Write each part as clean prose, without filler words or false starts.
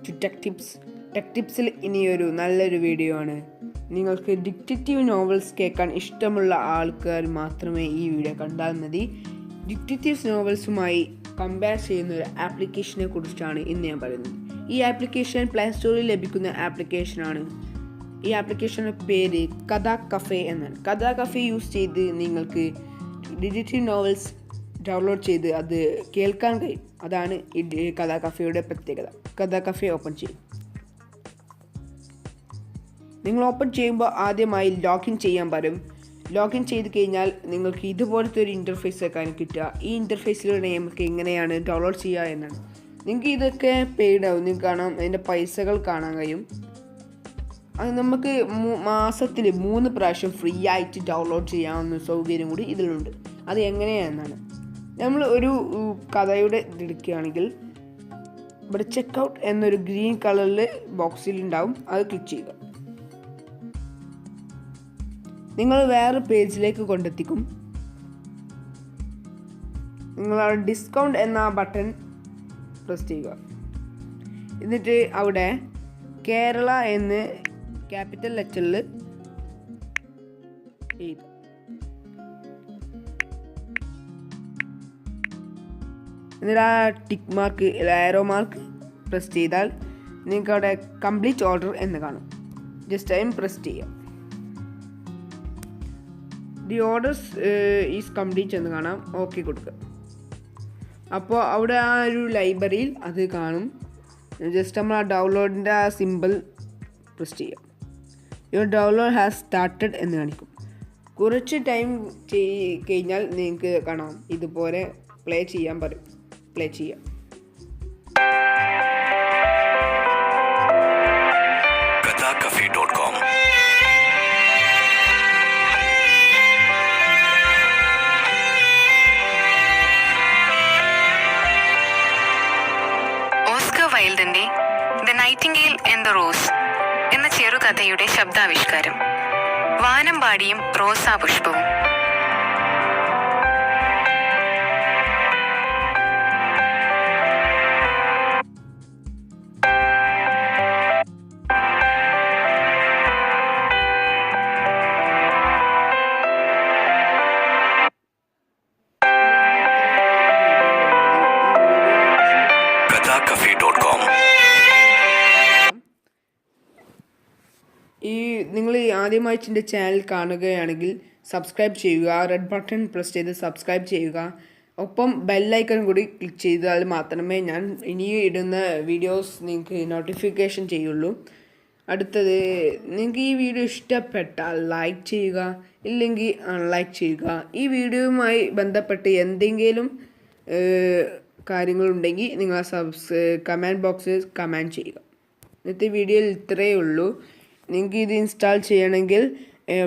To tech tips. Tech ടിപ്സിൽ ഇനിയൊരു നല്ലൊരു വീഡിയോ ആണ്. നിങ്ങൾക്ക് ഡിറ്റക്റ്റീവ് നോവൽസ് കേൾക്കാൻ ഇഷ്ടമുള്ള ആൾക്കാർ മാത്രമേ ഈ വീഡിയോ കണ്ടാൽ മതി. ഡിറ്റക്റ്റീവ് നോവൽസുമായി കമ്പയർ ചെയ്യുന്ന ഒരു ആപ്ലിക്കേഷനെ കുറിച്ചാണ് ഇന്ന് ഞാൻ പറയുന്നത്. ഈ ആപ്ലിക്കേഷൻ പ്ലേ സ്റ്റോറിൽ ലഭിക്കുന്ന ആപ്ലിക്കേഷനാണ്. ഈ ആപ്ലിക്കേഷൻ്റെ പേര് കഥ കഫേ എന്നാണ്. കഥ കഫേ യൂസ് ചെയ്ത് നിങ്ങൾക്ക് ഡിറ്റക്റ്റീവ് നോവൽസ് ഡൗൺലോഡ് ചെയ്ത് അത് കേൾക്കാൻ കഴിയും. അതാണ് ഈ കഥ കഫേയുടെ പ്രത്യേകത. കഥ കഫേ ഓപ്പൺ ചെയ്യും. നിങ്ങൾ ഓപ്പൺ ചെയ്യുമ്പോൾ ആദ്യമായി ലോഗിൻ ചെയ്യാൻ പറയും. ലോഗിൻ ചെയ്ത് കഴിഞ്ഞാൽ നിങ്ങൾക്ക് ഇതുപോലത്തെ ഒരു ഇൻ്റർഫേസ് ആക്കാനും കിട്ടുക. ഈ ഇൻ്റർഫേസിലൂടെ നമുക്ക് എങ്ങനെയാണ് ഡൗൺലോഡ് ചെയ്യുക എന്നാണ്. നിങ്ങൾക്ക് ഇതൊക്കെ പെയ്ഡ് ആവും. നിങ്ങൾക്ക് കാണാം, അതിൻ്റെ പൈസകൾ കാണാൻ കഴിയും. അത് നമുക്ക് മാസത്തിൽ 3 പ്രാവശ്യം ഫ്രീ ആയിട്ട് ഡൗൺലോഡ് ചെയ്യാവുന്ന സൗകര്യം കൂടി ഇതിലുണ്ട്. അത് എങ്ങനെയാണെന്നാണ് നമ്മൾ ഒരു കഥയുടെ എടുക്കുകയാണെങ്കിൽ ഇവിടെ ചെക്കൗട്ട് എന്നൊരു ഗ്രീൻ കളറിൽ ബോക്സിൽ ഉണ്ടാവും. അത് ക്ലിക്ക് ചെയ്യുക. നിങ്ങൾ വേറെ പേജിലേക്ക് കൊണ്ടെത്തിക്കും. നിങ്ങൾ ഡിസ്കൗണ്ട് എന്ന ബട്ടൺ പ്രസ് ചെയ്യുക. എന്നിട്ട് അവിടെ കേരള എന്ന് ക്യാപിറ്റൽ ലെറ്ററിൽ എഴുതുക. എന്നിട്ട് ആ tick mark, arrow mark press ചെയ്താൽ നിങ്ങൾക്ക് അവിടെ കംപ്ലീറ്റ് ഓർഡർ എന്ന് കാണും. ജസ്റ്റ് ടൈം പ്രസ് ചെയ്യുക. ദി ഓർഡേഴ്സ് ഈസ് കംപ്ലീറ്റ് എന്ന് കാണാം. ഓക്കെ കൊടുക്കുക. അപ്പോൾ അവിടെ ആ ഒരു ലൈബ്രറിയിൽ അത് കാണും. ജസ്റ്റ് നമ്മൾ ആ ഡൗൺലോഡിൻ്റെ ആ സിമ്പിൾ പ്രസ് ചെയ്യാം. യുവർ ഡൗൺലോഡ് ഹാസ് സ്റ്റാർട്ടഡ് എന്ന് കാണിക്കും. കുറച്ച് ടൈം കഴിഞ്ഞാൽ നിങ്ങൾക്ക് കാണാം ഇതുപോലെ പ്ലേ ചെയ്യാൻ പറയും. പ്ലേ ചെയ്യാം. kathacafe.com. ഓസ്കർ വൈൽഡിന്റെ the nightingale and the rose എന്ന ചെറുകഥയുടെ ശബ്ദാവിഷ്കാരം. വാനമ്പാടിയും റോസാപുഷ്പവും. kathacafe.com. നിങ്ങൾ ആദ്യമായിട്ട് എൻ്റെ ചാനൽ കാണുകയാണെങ്കിൽ സബ്സ്ക്രൈബ് ചെയ്യുക. റെഡ് ബട്ടൺ പ്രസ് ചെയ്ത് സബ്സ്ക്രൈബ് ചെയ്യുക. ഒപ്പം ബെല്ലൈക്കൺ കൂടി ക്ലിക്ക് ചെയ്താൽ മാത്രമേ ഞാൻ ഇനിയും ഇടുന്ന വീഡിയോസ് നിങ്ങൾക്ക് നോട്ടിഫിക്കേഷൻ ചെയ്യുള്ളൂ. അടുത്തത്, നിങ്ങൾക്ക് ഈ വീഡിയോ ഇഷ്ടപ്പെട്ടാൽ ലൈക്ക് ചെയ്യുക, ഇല്ലെങ്കിൽ അൺലൈക്ക് ചെയ്യുക. ഈ വീഡിയോയുമായി ബന്ധപ്പെട്ട് എന്തെങ്കിലും കാര്യങ്ങളുണ്ടെങ്കിൽ നിങ്ങൾ കമൻറ്റ് ബോക്സിൽ കമൻറ്റ് ചെയ്യുക. ഇന്നത്തെ വീഡിയോയിൽ ഇത്രയേ ഉള്ളൂ. നിങ്ങൾക്ക് ഇത് ഇൻസ്റ്റാൾ ചെയ്യണമെങ്കിൽ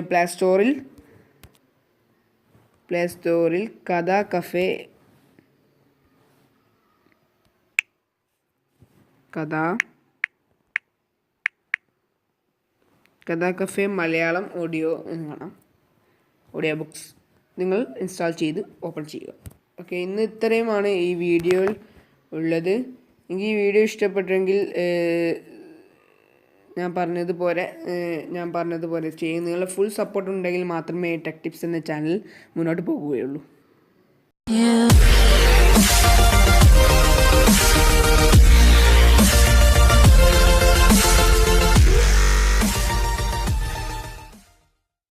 പ്ലേ സ്റ്റോറിൽ കഥ കഫേ മലയാളം ഓഡിയോ എന്ന് കാണാം. ഓഡിയോ ബുക്സ് നിങ്ങൾ ഇൻസ്റ്റാൾ ചെയ്ത് ഓപ്പൺ ചെയ്യുക. ഓക്കെ, ഇന്ന് ഇത്രയുമാണ് ഈ വീഡിയോയിൽ ഉള്ളത്. എനിക്ക് ഈ വീഡിയോ ഇഷ്ടപ്പെട്ടെങ്കിൽ ഞാൻ പറഞ്ഞതുപോലെ ചെയ്യും. നിങ്ങളുടെ ഫുൾ സപ്പോർട്ട് ഉണ്ടെങ്കിൽ മാത്രമേ ടെക് ടിപ്സ് എന്ന ചാനൽ മുന്നോട്ട് പോകുകയുള്ളൂ.